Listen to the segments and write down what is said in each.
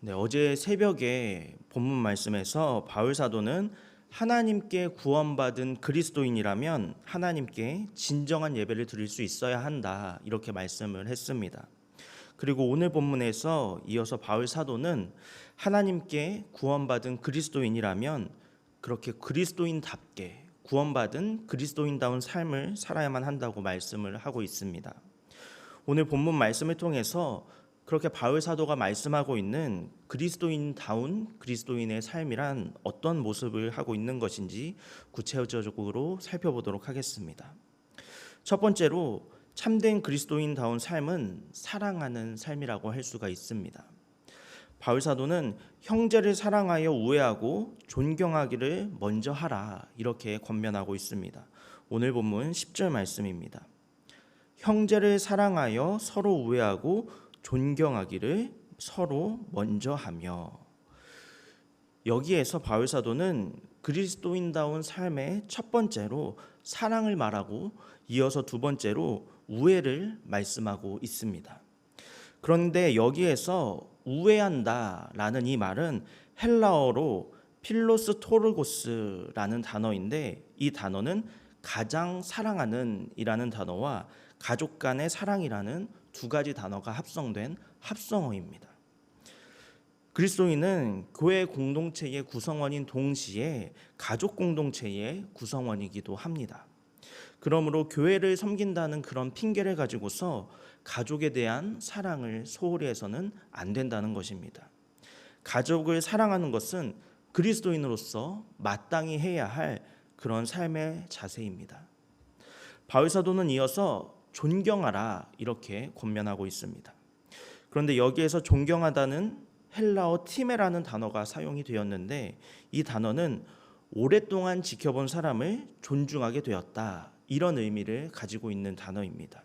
네, 어제 새벽에 본문 말씀에서 바울 사도는 하나님께 구원받은 그리스도인이라면 하나님께 진정한 예배를 드릴 수 있어야 한다, 이렇게 말씀을 했습니다. 그리고 오늘 본문에서 이어서 바울 사도는 하나님께 구원받은 그리스도인이라면 그렇게 그리스도인답게 구원받은 그리스도인다운 삶을 살아야만 한다고 말씀을 하고 있습니다. 오늘 본문 말씀을 통해서 그렇게 바울 사도가 말씀하고 있는 그리스도인다운 그리스도인의 삶이란 어떤 모습을 하고 있는 것인지 구체적으로 살펴보도록 하겠습니다. 첫 번째로 참된 그리스도인다운 삶은 사랑하는 삶이라고 할 수가 있습니다. 바울 사도는 형제를 사랑하여 우애하고 존경하기를 먼저 하라, 이렇게 권면하고 있습니다. 오늘 본문 10절 말씀입니다. 형제를 사랑하여 서로 우애하고 존경하기를 서로 먼저 하며. 여기에서 바울 사도는 그리스도인다운 삶의 첫 번째로 사랑을 말하고 이어서 두 번째로 우애를 말씀하고 있습니다. 그런데 여기에서 우애한다라는 이 말은 헬라어로 필로스 토르고스라는 단어인데, 이 단어는 가장 사랑하는 이라는 단어와 가족 간의 사랑이라는 두 가지 단어가 합성된 합성어입니다. 그리스도인은 교회 공동체의 구성원인 동시에 가족 공동체의 구성원이기도 합니다. 그러므로 교회를 섬긴다는 그런 핑계를 가지고서 가족에 대한 사랑을 소홀히 해서는 안 된다는 것입니다. 가족을 사랑하는 것은 그리스도인으로서 마땅히 해야 할 그런 삶의 자세입니다. 바울 사도는 이어서 존경하라, 이렇게 권면하고 있습니다. 그런데 여기에서 존경하다는 헬라어 티메라는 단어가 사용이 되었는데, 이 단어는 오랫동안 지켜본 사람을 존중하게 되었다, 이런 의미를 가지고 있는 단어입니다.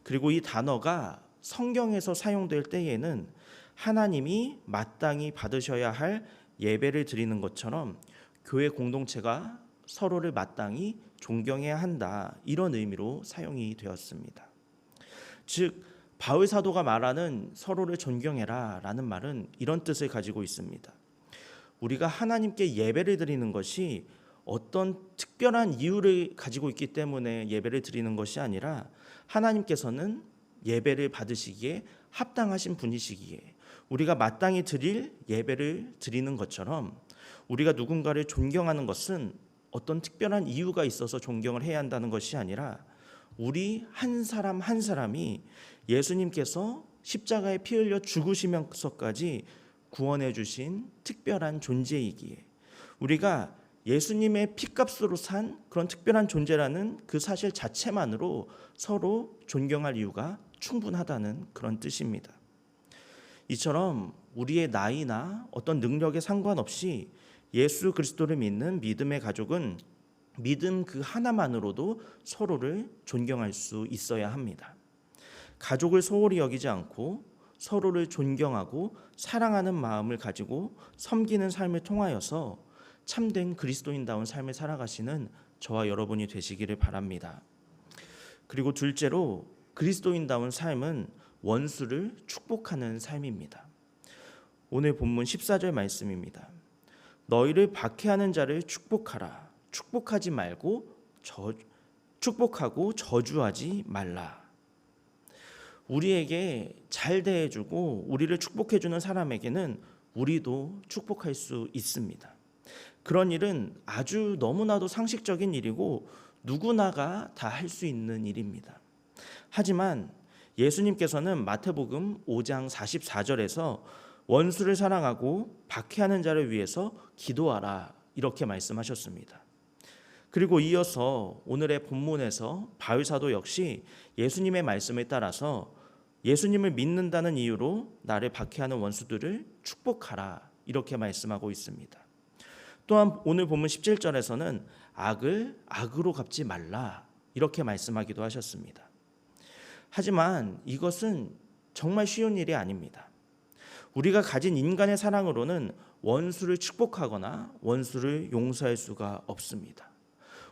그리고 이 단어가 성경에서 사용될 때에는 하나님이 마땅히 받으셔야 할 예배를 드리는 것처럼 교회 공동체가 서로를 마땅히 존경해야 한다, 이런 의미로 사용이 되었습니다. 즉 바울 사도가 말하는 서로를 존경해라 라는 말은 이런 뜻을 가지고 있습니다. 우리가 하나님께 예배를 드리는 것이 어떤 특별한 이유를 가지고 있기 때문에 예배를 드리는 것이 아니라, 하나님께서는 예배를 받으시기에 합당하신 분이시기에 우리가 마땅히 드릴 예배를 드리는 것처럼, 우리가 누군가를 존경하는 것은 어떤 특별한 이유가 있어서 존경을 해야 한다는 것이 아니라, 우리 한 사람 한 사람이 예수님께서 십자가에 피 흘려 죽으시면서까지 구원해 주신 특별한 존재이기에, 우리가 예수님의 피값으로 산 그런 특별한 존재라는 그 사실 자체만으로 서로 존경할 이유가 충분하다는 그런 뜻입니다. 이처럼 우리의 나이나 어떤 능력에 상관없이 예수 그리스도를 믿는 믿음의 가족은 믿음 그 하나만으로도 서로를 존경할 수 있어야 합니다. 가족을 소홀히 여기지 않고 서로를 존경하고 사랑하는 마음을 가지고 섬기는 삶을 통하여서 참된 그리스도인다운 삶을 살아가시는 저와 여러분이 되시기를 바랍니다. 그리고 둘째로 그리스도인다운 삶은 원수를 축복하는 삶입니다. 오늘 본문 14절 말씀입니다. 너희를 박해하는 자를 축복하라. 축복하지 말고 축복하고 저주하지 말라. 우리에게 잘 대해주고 우리를 축복해주는 사람에게는 우리도 축복할 수 있습니다. 그런 일은 아주 너무나도 상식적인 일이고 누구나가 다 할 수 있는 일입니다. 하지만 예수님께서는 마태복음 5장 44절에서 원수를 사랑하고 박해하는 자를 위해서 기도하라, 이렇게 말씀하셨습니다. 그리고 이어서 오늘의 본문에서 바울 사도 역시 예수님의 말씀에 따라서 예수님을 믿는다는 이유로 나를 박해하는 원수들을 축복하라, 이렇게 말씀하고 있습니다. 또한 오늘 본문 17절에서는 악을 악으로 갚지 말라, 이렇게 말씀하기도 하셨습니다. 하지만 이것은 정말 쉬운 일이 아닙니다. 우리가 가진 인간의 사랑으로는 원수를 축복하거나 원수를 용서할 수가 없습니다.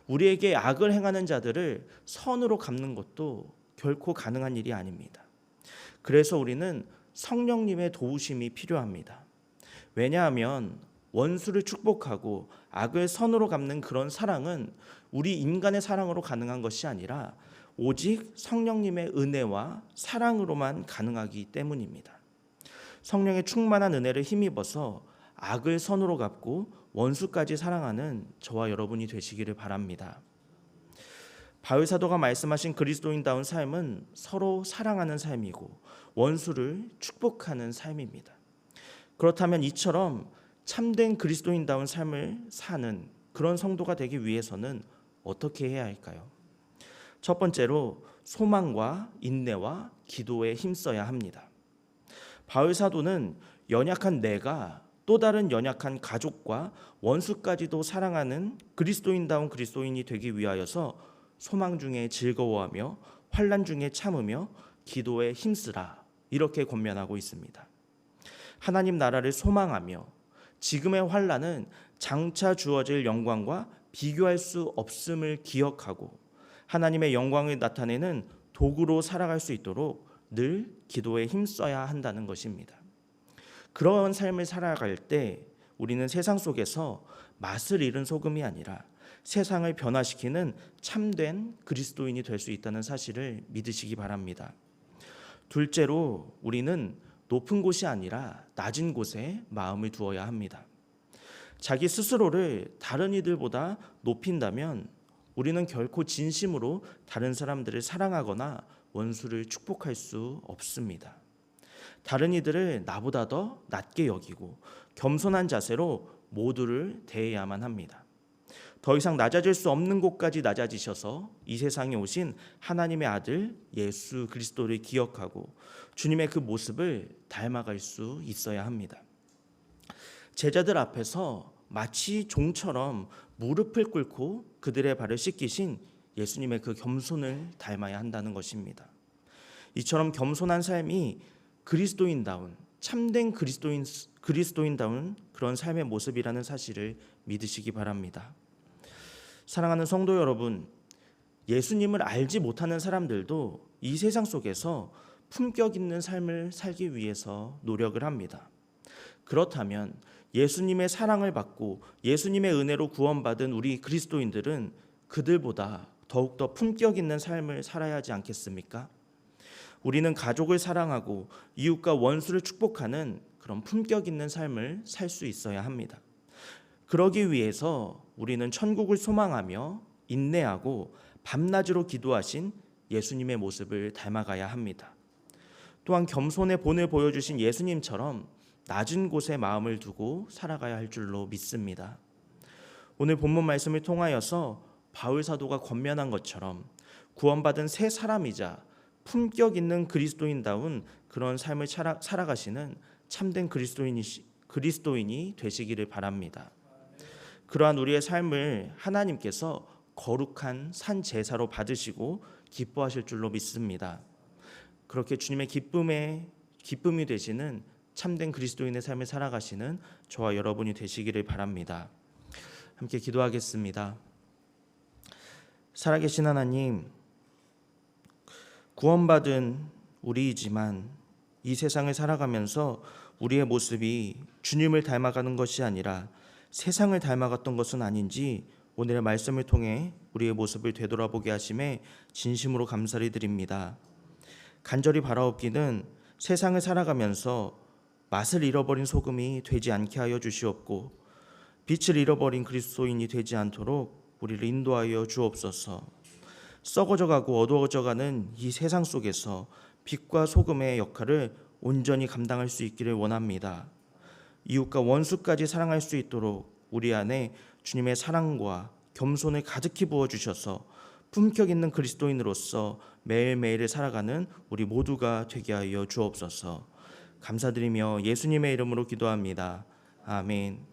우리에게 악을 행하는 자들을 선으로 갚는 것도 결코 가능한 일이 아닙니다. 그래서 우리는 성령님의 도우심이 필요합니다. 왜냐하면 원수를 축복하고 악을 선으로 갚는 그런 사랑은 우리 인간의 사랑으로 가능한 것이 아니라 오직 성령님의 은혜와 사랑으로만 가능하기 때문입니다. 성령의 충만한 은혜를 힘입어서 악을 선으로 갚고 원수까지 사랑하는 저와 여러분이 되시기를 바랍니다. 바울 사도가 말씀하신 그리스도인다운 삶은 서로 사랑하는 삶이고 원수를 축복하는 삶입니다. 그렇다면 이처럼 참된 그리스도인다운 삶을 사는 그런 성도가 되기 위해서는 어떻게 해야 할까요? 첫 번째로 소망과 인내와 기도에 힘써야 합니다. 바울 사도는 연약한 내가 또 다른 연약한 가족과 원수까지도 사랑하는 그리스도인다운 그리스도인이 되기 위하여서 소망 중에 즐거워하며 환난 중에 참으며 기도에 힘쓰라 이렇게 권면하고 있습니다. 하나님 나라를 소망하며 지금의 환난은 장차 주어질 영광과 비교할 수 없음을 기억하고 하나님의 영광을 나타내는 도구로 살아갈 수 있도록 늘 기도에 힘써야 한다는 것입니다. 그런 삶을 살아갈 때 우리는 세상 속에서 맛을 잃은 소금이 아니라 세상을 변화시키는 참된 그리스도인이 될 수 있다는 사실을 믿으시기 바랍니다. 둘째로 우리는 높은 곳이 아니라 낮은 곳에 마음을 두어야 합니다. 자기 스스로를 다른 이들보다 높인다면 우리는 결코 진심으로 다른 사람들을 사랑하거나 원수를 축복할 수 없습니다. 다른 이들을 나보다 더 낮게 여기고 겸손한 자세로 모두를 대해야만 합니다. 더 이상 낮아질 수 없는 곳까지 낮아지셔서 이 세상에 오신 하나님의 아들 예수 그리스도를 기억하고 주님의 그 모습을 닮아갈 수 있어야 합니다. 제자들 앞에서 마치 종처럼 무릎을 꿇고 그들의 발을 씻기신 예수님의 그 겸손을 닮아야 한다는 것입니다. 이처럼 겸손한 삶이 그리스도인다운 참된 그리스도인다운 그런 삶의 모습이라는 사실을 믿으시기 바랍니다. 사랑하는 성도 여러분, 예수님을 알지 못하는 사람들도 이 세상 속에서 품격 있는 삶을 살기 위해서 노력을 합니다. 그렇다면 예수님의 사랑을 받고 예수님의 은혜로 구원받은 우리 그리스도인들은 그들보다 더욱더 품격 있는 삶을 살아야 하지 않겠습니까? 우리는 가족을 사랑하고 이웃과 원수를 축복하는 그런 품격 있는 삶을 살 수 있어야 합니다. 그러기 위해서 우리는 천국을 소망하며 인내하고 밤낮으로 기도하신 예수님의 모습을 닮아가야 합니다. 또한 겸손의 본을 보여주신 예수님처럼 낮은 곳에 마음을 두고 살아가야 할 줄로 믿습니다. 오늘 본문 말씀을 통하여서 바울 사도가 권면한 것처럼 구원받은 새 사람이자 품격 있는 그리스도인다운 그런 삶을 살아가시는 참된 그리스도인이 되시기를 바랍니다. 그러한 우리의 삶을 하나님께서 거룩한 산 제사로 받으시고 기뻐하실 줄로 믿습니다. 그렇게 주님의 기쁨이 되시는 참된 그리스도인의 삶을 살아가시는 저와 여러분이 되시기를 바랍니다. 함께 기도하겠습니다. 살아계신 하나님, 구원받은 우리이지만 이 세상을 살아가면서 우리의 모습이 주님을 닮아가는 것이 아니라 세상을 닮아갔던 것은 아닌지 오늘의 말씀을 통해 우리의 모습을 되돌아보게 하심에 진심으로 감사를 드립니다. 간절히 바라옵기는 세상을 살아가면서 맛을 잃어버린 소금이 되지 않게 하여 주시옵고 빛을 잃어버린 그리스도인이 되지 않도록 우리를 인도하여 주옵소서. 썩어져가고 어두워져가는 이 세상 속에서 빛과 소금의 역할을 온전히 감당할 수 있기를 원합니다. 이웃과 원수까지 사랑할 수 있도록 우리 안에 주님의 사랑과 겸손을 가득히 부어주셔서 품격 있는 그리스도인으로서 매일매일을 살아가는 우리 모두가 되게 하여 주옵소서. 감사드리며 예수님의 이름으로 기도합니다. 아멘.